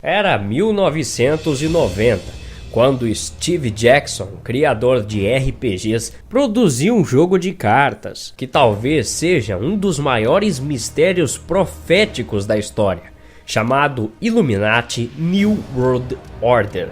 Era 1990, quando Steve Jackson, criador de RPGs, produziu um jogo de cartas que talvez seja um dos maiores mistérios proféticos da história, chamado Illuminati New World Order,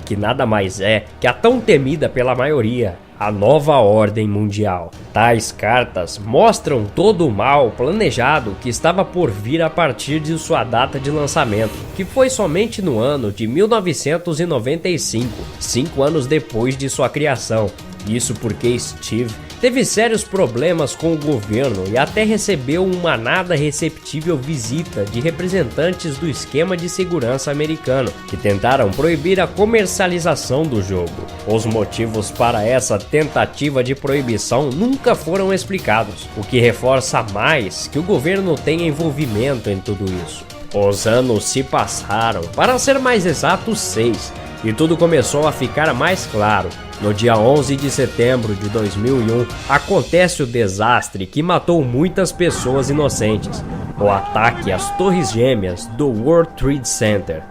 que nada mais é que a tão temida pela maioria, a nova ordem mundial. Tais cartas mostram todo o mal planejado que estava por vir a partir de sua data de lançamento, que foi somente no ano de 1995, 5 anos depois de sua criação. Isso porque Steve teve sérios problemas com o governo e até recebeu uma nada receptível visita de representantes do esquema de segurança americano, que tentaram proibir a comercialização do jogo. Os motivos para essa tentativa de proibição nunca foram explicados, o que reforça mais que o governo tem envolvimento em tudo isso. Os anos se passaram, para ser mais exato 6, e tudo começou a ficar mais claro. No dia 11 de setembro de 2001, acontece o desastre que matou muitas pessoas inocentes, o ataque às Torres Gêmeas do World Trade Center.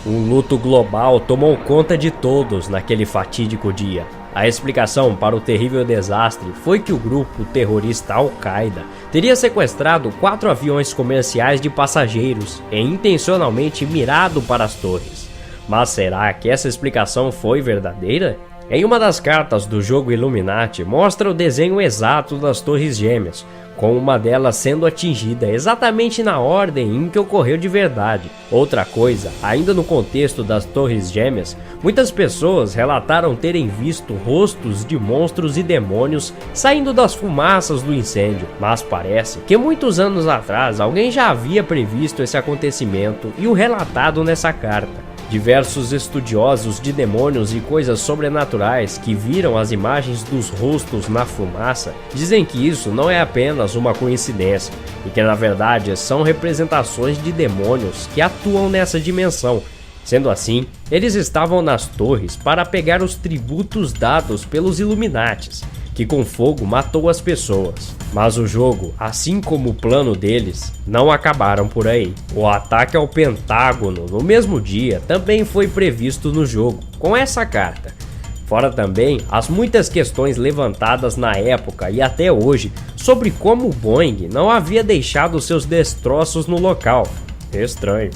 Um luto global tomou conta de todos naquele fatídico dia. A explicação para o terrível desastre foi que o grupo terrorista Al-Qaeda teria sequestrado 4 aviões comerciais de passageiros e intencionalmente mirado para as torres. Mas será que essa explicação foi verdadeira? Em uma das cartas do jogo Illuminati mostra o desenho exato das Torres Gêmeas, com uma delas sendo atingida exatamente na ordem em que ocorreu de verdade. Outra coisa, ainda no contexto das Torres Gêmeas, muitas pessoas relataram terem visto rostos de monstros e demônios saindo das fumaças do incêndio, mas parece que muitos anos atrás alguém já havia previsto esse acontecimento e o relatado nessa carta. Diversos estudiosos de demônios e coisas sobrenaturais que viram as imagens dos rostos na fumaça dizem que isso não é apenas uma coincidência e que na verdade são representações de demônios que atuam nessa dimensão. Sendo assim, eles estavam nas torres para pegar os tributos dados pelos Illuminatis, que com fogo matou as pessoas. Mas o jogo, assim como o plano deles, não acabaram por aí. O ataque ao Pentágono no mesmo dia também foi previsto no jogo, com essa carta. Fora também as muitas questões levantadas na época e até hoje sobre como o Boeing não havia deixado seus destroços no local. Estranho.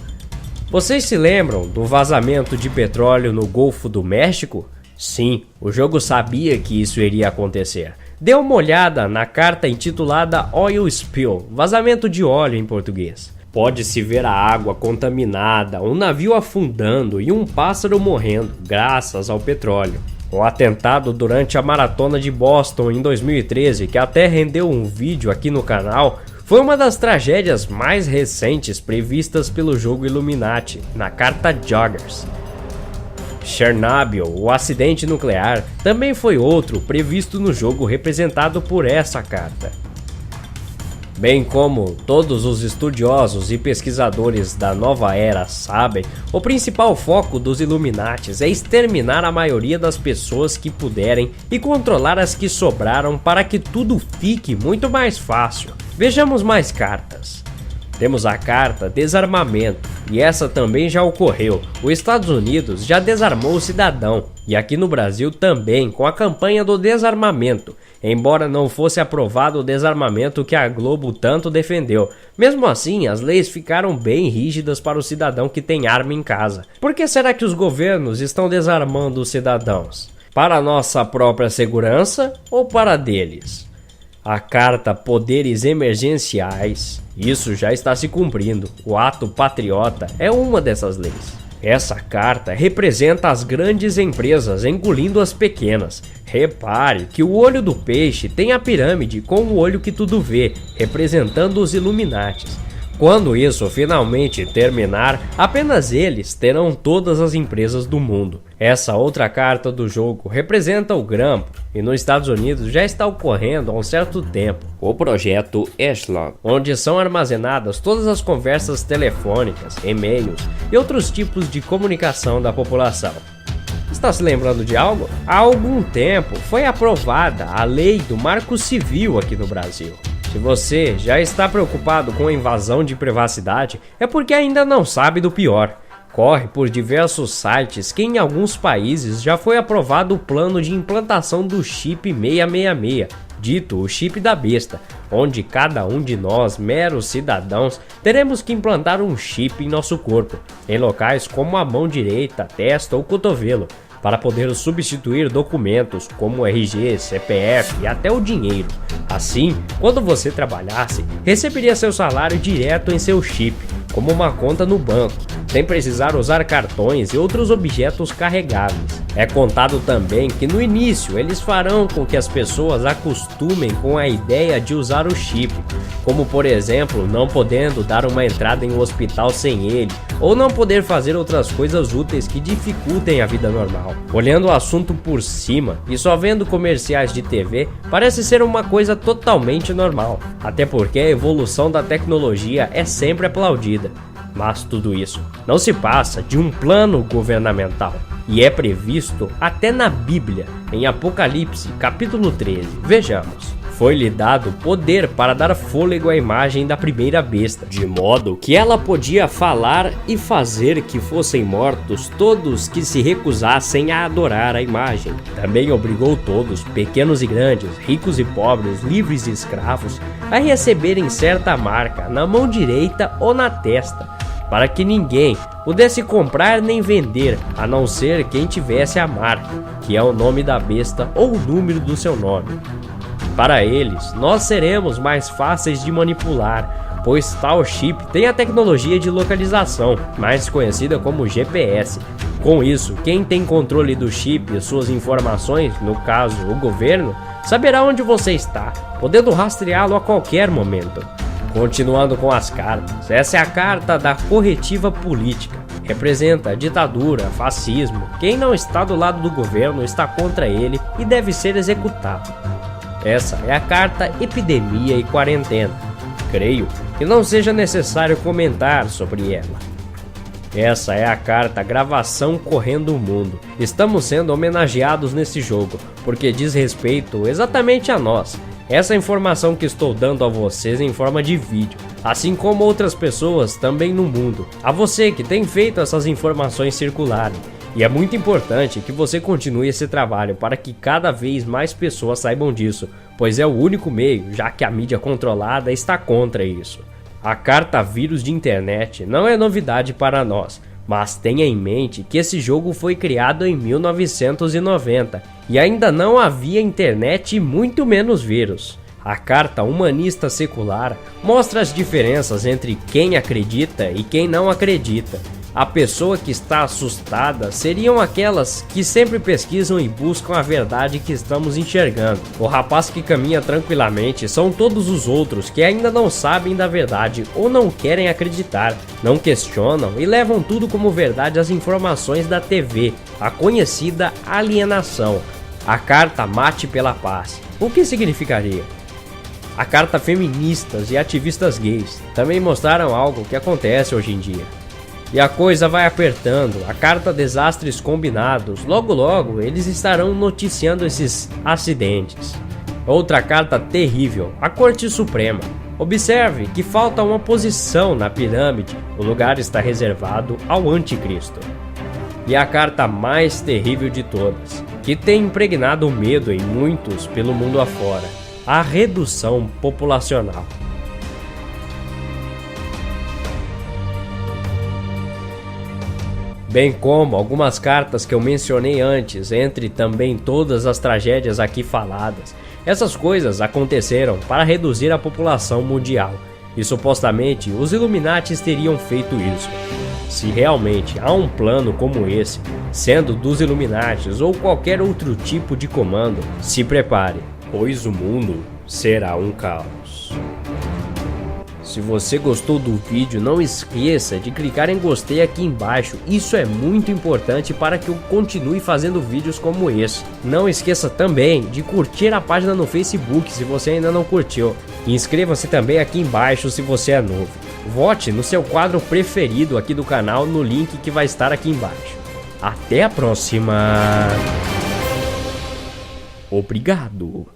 Vocês se lembram do vazamento de petróleo no Golfo do México? Sim, o jogo sabia que isso iria acontecer. Dê uma olhada na carta intitulada Oil Spill, vazamento de óleo em português. Pode-se ver a água contaminada, um navio afundando e um pássaro morrendo, graças ao petróleo. O atentado durante a Maratona de Boston em 2013, que até rendeu um vídeo aqui no canal, foi uma das tragédias mais recentes previstas pelo jogo Illuminati, na carta Joggers. Chernobyl, o acidente nuclear, também foi outro previsto no jogo representado por essa carta. Bem como todos os estudiosos e pesquisadores da nova era sabem, o principal foco dos Illuminatis é exterminar a maioria das pessoas que puderem e controlar as que sobraram para que tudo fique muito mais fácil. Vejamos mais cartas. Temos a carta Desarmamento, e essa também já ocorreu. Os Estados Unidos já desarmou o cidadão, e aqui no Brasil também, com a campanha do desarmamento, embora não fosse aprovado o desarmamento que a Globo tanto defendeu. Mesmo assim, as leis ficaram bem rígidas para o cidadão que tem arma em casa. Por que será que os governos estão desarmando os cidadãos? Para nossa própria segurança ou para deles? A carta Poderes Emergenciais, isso já está se cumprindo. O ato patriota é uma dessas leis. Essa carta representa as grandes empresas engolindo as pequenas. Repare que o olho do peixe tem a pirâmide com o olho que tudo vê, representando os Illuminatis. Quando isso finalmente terminar, apenas eles terão todas as empresas do mundo. Essa outra carta do jogo representa o grampo, e nos Estados Unidos já está ocorrendo há um certo tempo o projeto Echelon, onde são armazenadas todas as conversas telefônicas, e-mails e outros tipos de comunicação da população. Está se lembrando de algo? Há algum tempo foi aprovada a lei do Marco Civil aqui no Brasil. Se você já está preocupado com a invasão de privacidade, é porque ainda não sabe do pior. Corre por diversos sites que em alguns países já foi aprovado o plano de implantação do chip 666, dito o chip da besta, onde cada um de nós, meros cidadãos, teremos que implantar um chip em nosso corpo, em locais como a mão direita, testa ou cotovelo, para poder substituir documentos como RG, CPF e até o dinheiro. Assim, quando você trabalhasse, receberia seu salário direto em seu chip, como uma conta no banco, sem precisar usar cartões e outros objetos carregáveis. É contado também que no início eles farão com que as pessoas acostumem com a ideia de usar o chip, como por exemplo não podendo dar uma entrada em um hospital sem ele, ou não poder fazer outras coisas úteis que dificultem a vida normal. Olhando o assunto por cima e só vendo comerciais de TV, parece ser uma coisa totalmente normal, até porque a evolução da tecnologia é sempre aplaudida. Mas tudo isso não se passa de um plano governamental e é previsto até na Bíblia, em Apocalipse, capítulo 13. Vejamos. Foi-lhe dado poder para dar fôlego à imagem da primeira besta, de modo que ela podia falar e fazer que fossem mortos todos que se recusassem a adorar a imagem. Também obrigou todos, pequenos e grandes, ricos e pobres, livres e escravos, a receberem certa marca na mão direita ou na testa, para que ninguém pudesse comprar nem vender, a não ser quem tivesse a marca, que é o nome da besta ou o número do seu nome. Para eles, nós seremos mais fáceis de manipular, pois tal chip tem a tecnologia de localização, mais conhecida como GPS. Com isso, quem tem controle do chip e suas informações, no caso o governo, saberá onde você está, podendo rastreá-lo a qualquer momento. Continuando com as cartas, essa é a carta da corretiva política. Representa a ditadura, fascismo. Quem não está do lado do governo está contra ele e deve ser executado. Essa é a carta epidemia e quarentena. Creio que não seja necessário comentar sobre ela. Essa é a carta gravação correndo o mundo. Estamos sendo homenageados nesse jogo, porque diz respeito exatamente a nós. Essa informação que estou dando a vocês em forma de vídeo, assim como outras pessoas também no mundo. A você que tem feito essas informações circularem. E é muito importante que você continue esse trabalho para que cada vez mais pessoas saibam disso, pois é o único meio, já que a mídia controlada está contra isso. A carta vírus de internet não é novidade para nós, mas tenha em mente que esse jogo foi criado em 1990 e ainda não havia internet e muito menos vírus. A carta humanista secular mostra as diferenças entre quem acredita e quem não acredita. A pessoa que está assustada seriam aquelas que sempre pesquisam e buscam a verdade que estamos enxergando. O rapaz que caminha tranquilamente são todos os outros que ainda não sabem da verdade ou não querem acreditar, não questionam e levam tudo como verdade as informações da TV, a conhecida alienação. A carta mate pela paz. O que significaria? A carta feministas e ativistas gays também mostraram algo que acontece hoje em dia. E a coisa vai apertando, a carta desastres combinados, logo eles estarão noticiando esses acidentes. Outra carta terrível, a Corte Suprema. Observe que falta uma posição na pirâmide, o lugar está reservado ao anticristo. E a carta mais terrível de todas, que tem impregnado o medo em muitos pelo mundo afora, a redução populacional. Bem como algumas cartas que eu mencionei antes, entre também todas as tragédias aqui faladas. Essas coisas aconteceram para reduzir a população mundial, e supostamente os Illuminatis teriam feito isso. Se realmente há um plano como esse, sendo dos Illuminatis ou qualquer outro tipo de comando, se prepare, pois o mundo será um caos. Se você gostou do vídeo, não esqueça de clicar em gostei aqui embaixo, isso é muito importante para que eu continue fazendo vídeos como esse. Não esqueça também de curtir a página no Facebook se você ainda não curtiu. E inscreva-se também aqui embaixo se você é novo. Vote no seu quadro preferido aqui do canal no link que vai estar aqui embaixo. Até a próxima. Obrigado.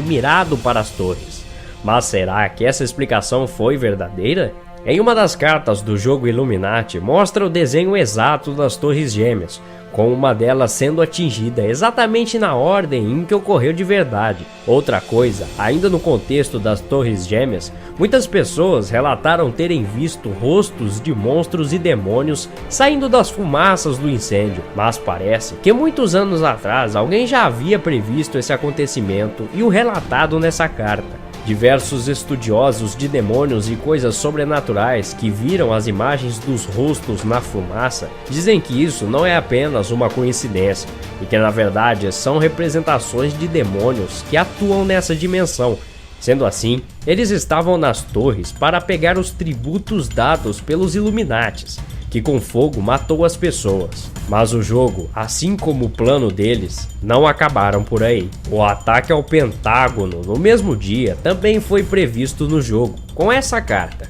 Mirado para as torres. Mas será que essa explicação foi verdadeira? Em uma das cartas do jogo Illuminati, mostra o desenho exato das Torres Gêmeas, com uma delas sendo atingida exatamente na ordem em que ocorreu de verdade. Outra coisa, ainda no contexto das Torres Gêmeas, muitas pessoas relataram terem visto rostos de monstros e demônios saindo das fumaças do incêndio, mas parece que muitos anos atrás alguém já havia previsto esse acontecimento e o relatado nessa carta. Diversos estudiosos de demônios e coisas sobrenaturais que viram as imagens dos rostos na fumaça dizem que isso não é apenas uma coincidência e que na verdade são representações de demônios que atuam nessa dimensão. Sendo assim, eles estavam nas torres para pegar os tributos dados pelos Illuminatis, que com fogo matou as pessoas. Mas o jogo, assim como o plano deles, não acabaram por aí. O ataque ao Pentágono no mesmo dia também foi previsto no jogo, com essa carta.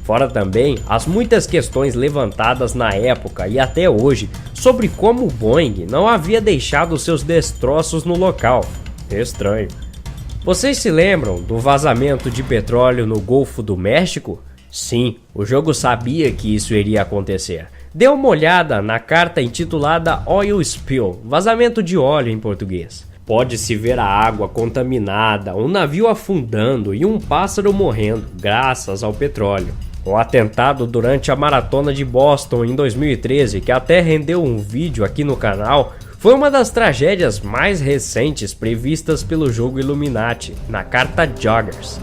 Fora também as muitas questões levantadas na época e até hoje sobre como o Boeing não havia deixado seus destroços no local. Estranho. Vocês se lembram do vazamento de petróleo no Golfo do México? Sim, o jogo sabia que isso iria acontecer. Dê uma olhada na carta intitulada Oil Spill, vazamento de óleo em português. Pode-se ver a água contaminada, um navio afundando e um pássaro morrendo, graças ao petróleo. O atentado durante a Maratona de Boston em 2013, que até rendeu um vídeo aqui no canal, foi uma das tragédias mais recentes previstas pelo jogo Illuminati, na carta Joggers.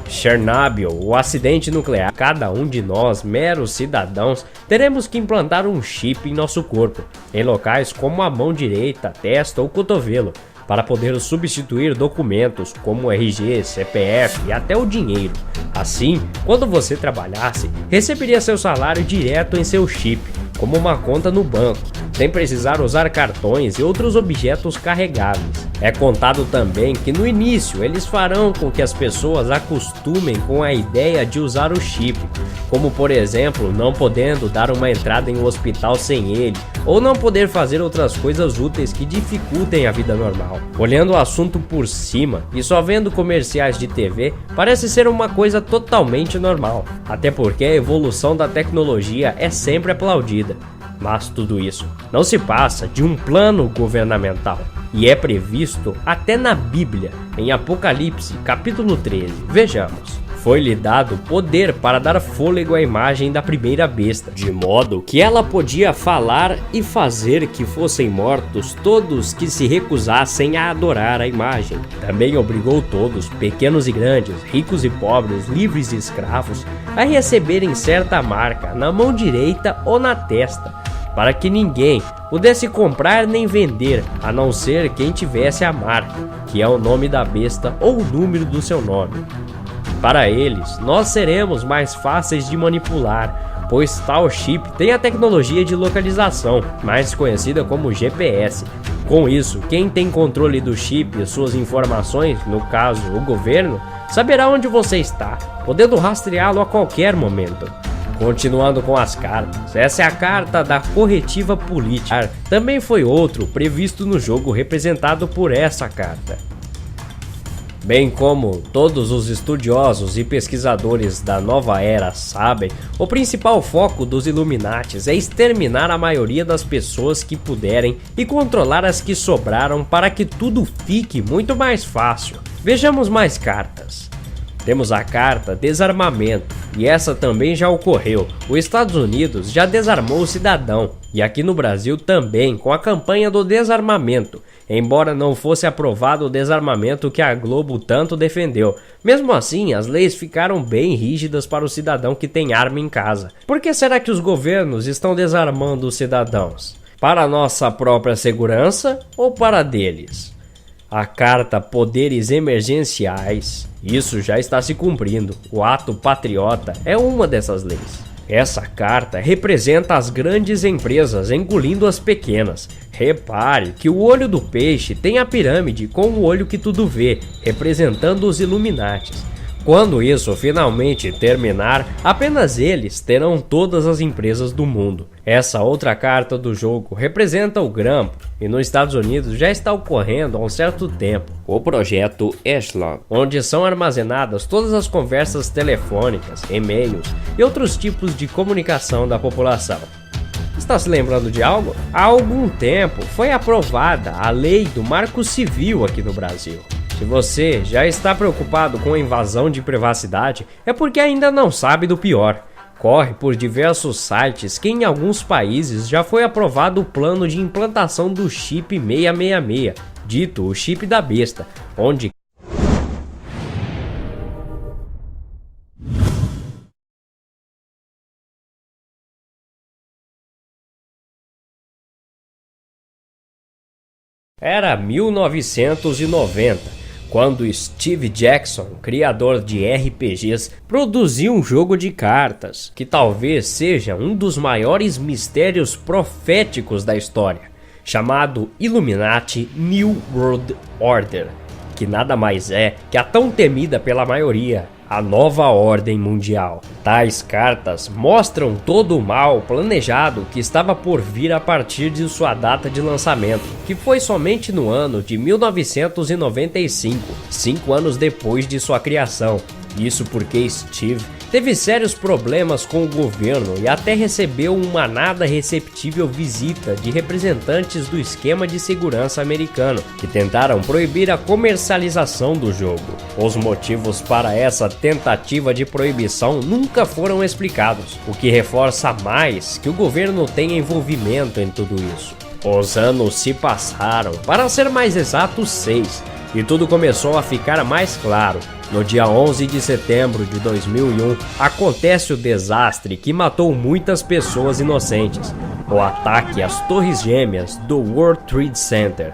Chernobyl, o acidente nuclear. Cada um de nós, meros cidadãos, teremos que implantar um chip em nosso corpo, em locais como a mão direita, testa ou cotovelo, para poder substituir documentos como RG, CPF e até o dinheiro. Assim, quando você trabalhasse, receberia seu salário direto em seu chip, como uma conta no banco, sem precisar usar cartões e outros objetos carregáveis. É contado também que no início eles farão com que as pessoas acostumem com a ideia de usar o chip, como por exemplo não podendo dar uma entrada em um hospital sem ele, ou não poder fazer outras coisas úteis que dificultem a vida normal. Olhando o assunto por cima e só vendo comerciais de TV, parece ser uma coisa totalmente normal, até porque a evolução da tecnologia é sempre aplaudida. Mas tudo isso não se passa de um plano governamental e é previsto até na Bíblia, em Apocalipse, capítulo 13. Vejamos. Foi-lhe dado poder para dar fôlego à imagem da primeira besta, de modo que ela podia falar e fazer que fossem mortos todos que se recusassem a adorar a imagem. Também obrigou todos, pequenos e grandes, ricos e pobres, livres e escravos, a receberem certa marca na mão direita ou na testa, para que ninguém pudesse comprar nem vender, a não ser quem tivesse a marca, que é o nome da besta ou o número do seu nome. Para eles, nós seremos mais fáceis de manipular, pois tal chip tem a tecnologia de localização, mais conhecida como GPS. Com isso, quem tem controle do chip e suas informações, no caso o governo, saberá onde você está, podendo rastreá-lo a qualquer momento. Continuando com as cartas, essa é a carta da corretiva política. Também foi outro previsto no jogo representado por essa carta. Bem como todos os estudiosos e pesquisadores da nova era sabem, o principal foco dos Illuminatis é exterminar a maioria das pessoas que puderem e controlar as que sobraram para que tudo fique muito mais fácil. Vejamos mais cartas. Temos a carta desarmamento, e essa também já ocorreu. Os Estados Unidos já desarmou o cidadão, e aqui no Brasil também, com a campanha do desarmamento, embora não fosse aprovado o desarmamento que a Globo tanto defendeu. Mesmo assim, as leis ficaram bem rígidas para o cidadão que tem arma em casa. Por que será que os governos estão desarmando os cidadãos? Para nossa própria segurança ou para deles? A carta Poderes Emergenciais, isso já está se cumprindo. O ato patriota é uma dessas leis. Essa carta representa as grandes empresas engolindo as pequenas. Repare que o olho do peixe tem a pirâmide com o olho que tudo vê, representando os Illuminatis. Quando isso finalmente terminar, apenas eles terão todas as empresas do mundo. Essa outra carta do jogo representa o grampo, e nos Estados Unidos já está ocorrendo há um certo tempo o projeto Echelon, onde são armazenadas todas as conversas telefônicas, e-mails e outros tipos de comunicação da população. Está se lembrando de algo? Há algum tempo foi aprovada a lei do Marco Civil aqui no Brasil. Se você já está preocupado com a invasão de privacidade, é porque ainda não sabe do pior. Corre por diversos sites que em alguns países já foi aprovado o plano de implantação do chip 666, dito o chip da besta, onde era 1990. Quando Steve Jackson, criador de RPGs, produziu um jogo de cartas, que talvez seja um dos maiores mistérios proféticos da história, chamado Illuminati New World Order, que nada mais é que a tão temida pela maioria, a nova ordem mundial. Tais cartas mostram todo o mal planejado que estava por vir a partir de sua data de lançamento, que foi somente no ano de 1995, 5 anos depois de sua criação. Isso porque Steve teve sérios problemas com o governo e até recebeu uma nada receptível visita de representantes do esquema de segurança americano, que tentaram proibir a comercialização do jogo. Os motivos para essa tentativa de proibição nunca foram explicados, o que reforça mais que o governo tem envolvimento em tudo isso. Os anos se passaram, para ser mais exato 6, e tudo começou a ficar mais claro. No dia 11 de setembro de 2001, acontece o desastre que matou muitas pessoas inocentes, o ataque às Torres Gêmeas do World Trade Center.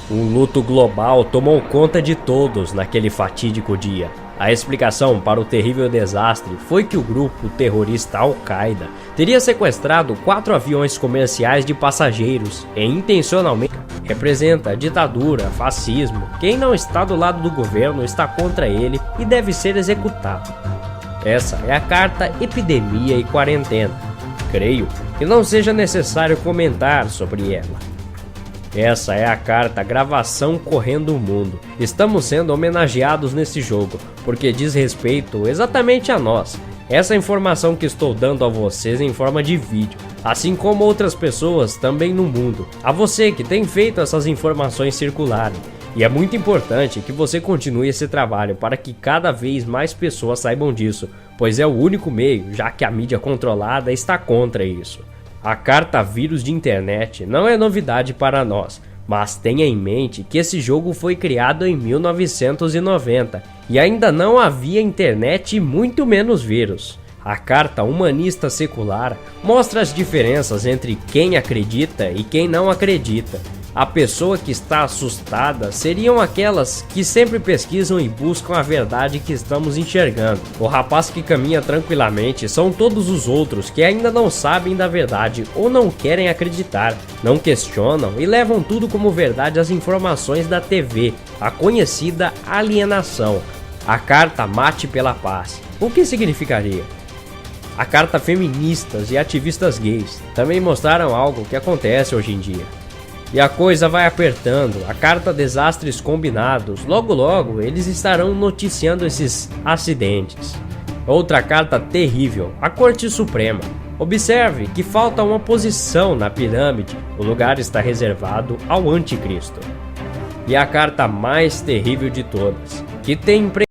Um luto global tomou conta de todos naquele fatídico dia. A explicação para o terrível desastre foi que o grupo terrorista Al-Qaeda teria sequestrado 4 aviões comerciais de passageiros e intencionalmente representa ditadura, fascismo. Quem não está do lado do governo está contra ele e deve ser executado. Essa é a carta Epidemia e Quarentena. Creio que não seja necessário comentar sobre ela. Essa é a carta Gravação Correndo o Mundo. Estamos sendo homenageados nesse jogo, porque diz respeito exatamente a nós. Essa informação que estou dando a vocês em forma de vídeo, assim como outras pessoas também no mundo. A você que tem feito essas informações circularem. E é muito importante que você continue esse trabalho para que cada vez mais pessoas saibam disso, pois é o único meio, já que a mídia controlada está contra isso. A carta vírus de internet não é novidade para nós, mas tenha em mente que esse jogo foi criado em 1990 e ainda não havia internet e muito menos vírus. A carta humanista secular mostra as diferenças entre quem acredita e quem não acredita. A pessoa que está assustada seriam aquelas que sempre pesquisam e buscam a verdade que estamos enxergando. O rapaz que caminha tranquilamente são todos os outros que ainda não sabem da verdade ou não querem acreditar, não questionam e levam tudo como verdade as informações da TV, a conhecida alienação. A carta Mate pela Paz. O que significaria? A carta feministas e ativistas gays também mostraram algo que acontece hoje em dia. E a coisa vai apertando, a carta Desastres Combinados, logo eles estarão noticiando esses acidentes. Outra carta terrível, a Corte Suprema. Observe que falta uma posição na pirâmide, o lugar está reservado ao Anticristo. E a carta mais terrível de todas, que tem